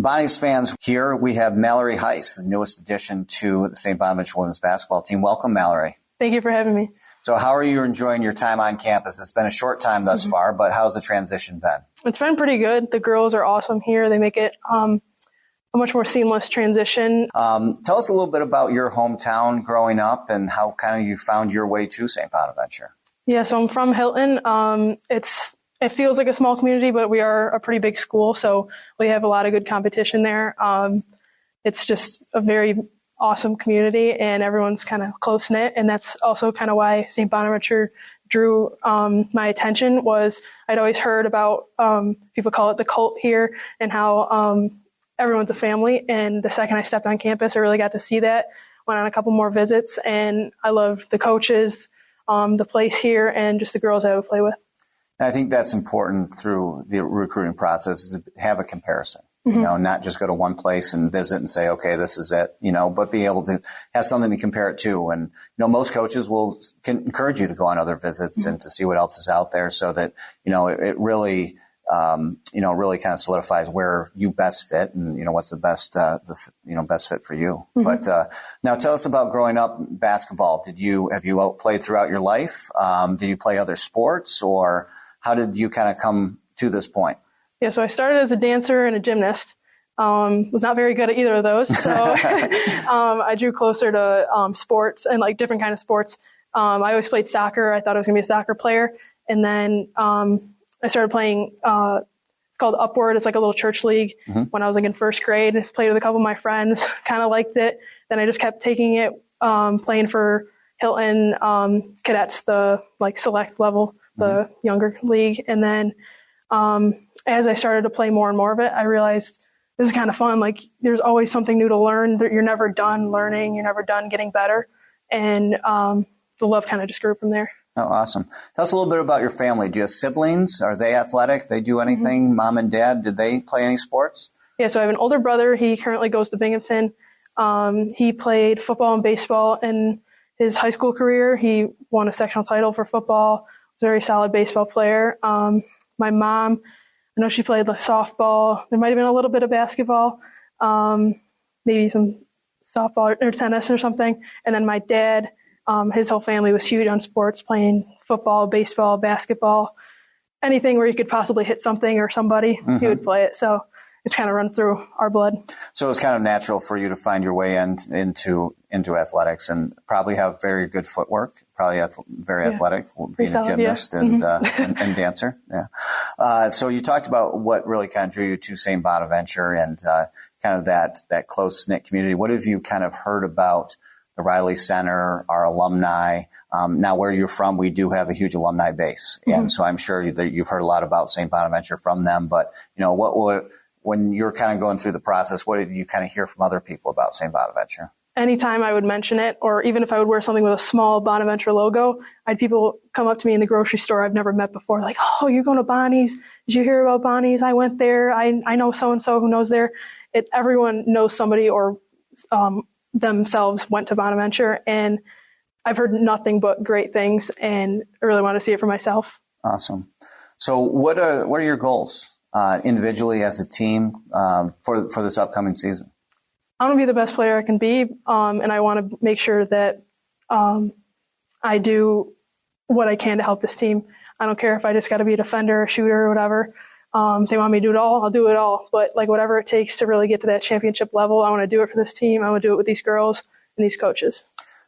Bonnie's fans, here we have Mallory Heise, the newest addition to the St. Bonaventure women's basketball team. Welcome, Mallory. Thank you for having me. So how are you enjoying your time on campus? It's been a short time thus far, but how's the transition been? It's been pretty good. The girls are awesome here. They make it a much more seamless transition. Tell us a little bit about your hometown growing up and how kind of you found your way to St. Bonaventure. Yeah, so I'm from Hilton. It feels like a small community, but we are a pretty big school, so we have a lot of good competition there. It's just a very awesome community, and everyone's kind of close-knit, and that's also kind of why St. Bonaventure drew my attention. Was I'd always heard about, people call it the cult here, and how everyone's a family, and the second I stepped on campus, I really got to see that. Went on a couple more visits, and I loved the coaches, the place here, and just the girls I would play with. And I think that's important through the recruiting process, to have a comparison. You know, not just go to one place and visit and say, okay, this is it, but be able to have something to compare it to. And, most coaches can encourage you to go on other visits and to see what else is out there, so that, it really, really kind of solidifies where you best fit and, what's the best, best fit for you. But, now tell us about growing up basketball. Have you played throughout your life? Did you play other sports, or how did you kind of come to this point? Yeah, so I started as a dancer and a gymnast. Was not very good at either of those. So I drew closer to sports and like different kind of sports. I always played soccer. I thought I was going to be a soccer player. And then I started playing, it's called Upward. It's like a little church league when I was like in first grade. Played with a couple of my friends, kind of liked it. Then I just kept taking it, playing for Hilton cadets, the like select level, the younger league. And then as I started to play more and more of it, I realized this is kind of fun. Like, there's always something new to learn. You're never done learning. You're never done getting better. And the love kind of just grew from there. Oh, awesome. Tell us a little bit about your family. Do you have siblings? Are they athletic? They do anything? Mom and dad, did they play any sports? Yeah, so I have an older brother. He currently goes to Binghamton. He played football and baseball in his high school career. He won a sectional title for football. Was a very solid baseball player. My mom, I know she played like softball. There might have been a little bit of basketball, maybe some softball or tennis or something. And then my dad, his whole family was huge on sports, playing football, baseball, basketball, anything where you could possibly hit something or somebody, he would play it. So it kind of runs through our blood. So it's kind of natural for you to find your way into athletics, and probably have very good footwork. Probably very athletic, being a gymnast and dancer. Yeah. So you talked about what really kind of drew you to St. Bonaventure and kind of that close-knit community. What have you kind of heard about the Riley Center, our alumni? Now, where you're from, we do have a huge alumni base. And so I'm sure that you've heard a lot about St. Bonaventure from them. But, when you're kind of going through the process, what did you kind of hear from other people about St. Bonaventure? Anytime I would mention it, or even if I would wear something with a small Bonaventure logo, I had people come up to me in the grocery store I've never met before, like, oh, you're going to Bonnie's? Did you hear about Bonnie's? I went there. I know so-and-so who knows there. Everyone knows somebody or themselves went to Bonaventure, and I've heard nothing but great things, and I really want to see it for myself. Awesome. So what are your goals individually as a team for this upcoming season? I want to be the best player I can be, and I want to make sure that I do what I can to help this team. I don't care if I just got to be a defender, a shooter, or whatever. If they want me to do it all, I'll do it all. But like whatever it takes to really get to that championship level, I want to do it for this team. I want to do it with these girls and these coaches.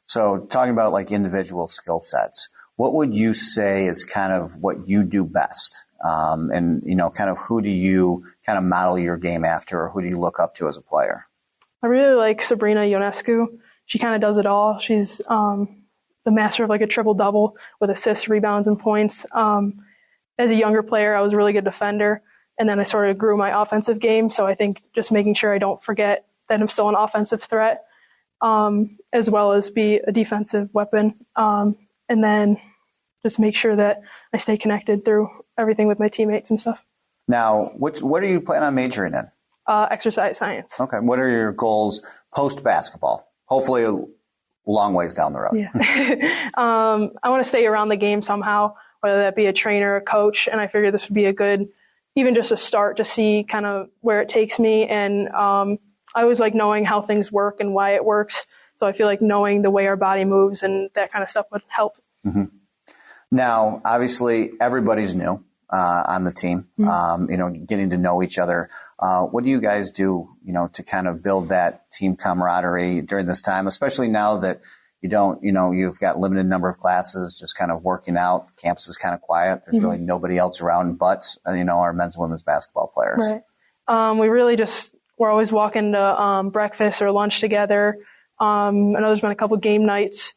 So talking about like individual skill sets, what would you say is kind of what you do best? And, kind of who do you kind of model your game after, or who do you look up to as a player? I really like Sabrina Ionescu. She kind of does it all. She's the master of like a triple-double with assists, rebounds, and points. As a younger player, I was a really good defender, and then I sort of grew my offensive game. So I think just making sure I don't forget that I'm still an offensive threat, as well as be a defensive weapon. And then just make sure that I stay connected through everything with my teammates and stuff. Now, what are you planning on majoring in? Exercise science. Okay. What are your goals post-basketball? Hopefully a long ways down the road. Yeah. I want to stay around the game somehow, whether that be a trainer, a coach, and I figure this would be a good even just a start to see kind of where it takes me. And I always like knowing how things work and why it works. So I feel like knowing the way our body moves and that kind of stuff would help. Mm-hmm. Now, obviously, everybody's new on the team, getting to know each other. What do you guys do, to kind of build that team camaraderie during this time, especially now that you've got limited number of classes, just kind of working out. The campus is kind of quiet. There's really nobody else around but, our men's and women's basketball players. Right. We're always walking to breakfast or lunch together. I know there's been a couple game nights.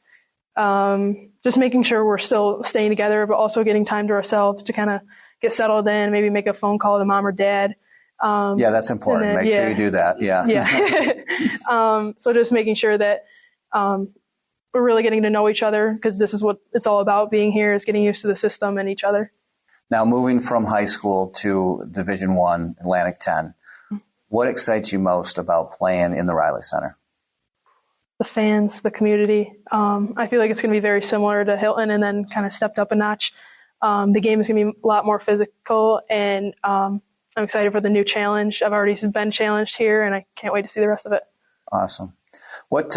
Just making sure we're still staying together, but also getting time to ourselves to kind of get settled in, maybe make a phone call to mom or dad. That's important. Make sure you do that. Yeah. Yeah. So just making sure that we're really getting to know each other, because this is what it's all about being here, is getting used to the system and each other. Now, moving from high school to Division I, Atlantic 10, what excites you most about playing in the Riley Center? The fans, the community. I feel like it's going to be very similar to Hilton, and then kind of stepped up a notch. The game is going to be a lot more physical, and I'm excited for the new challenge. I've already been challenged here, and I can't wait to see the rest of it. Awesome. What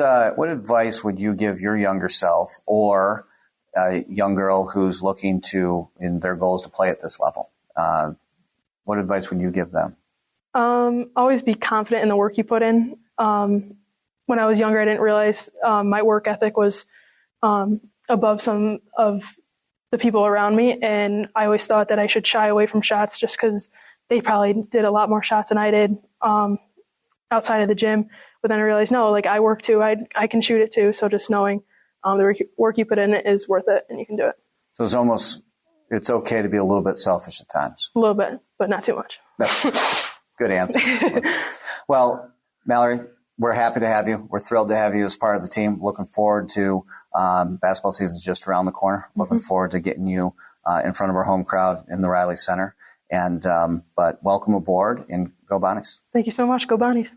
advice would you give your younger self, or a young girl who's looking in their goals to play at this level? What advice would you give them? Always be confident in the work you put in. When I was younger, I didn't realize my work ethic was above some of the people around me, and I always thought that I should shy away from shots just because they probably did a lot more shots than I did outside of the gym. But then I realized, no, like I work too. I can shoot it too. So just knowing the work you put in is worth it, and you can do it. So it's okay to be a little bit selfish at times. A little bit, but not too much. Good answer. Well, Mallory, we're happy to have you. We're thrilled to have you as part of the team. Looking forward to basketball season's just around the corner. Looking forward to getting you in front of our home crowd in the Riley Center. But welcome aboard, and go Bonnies. Thank you so much. Go Bonnies.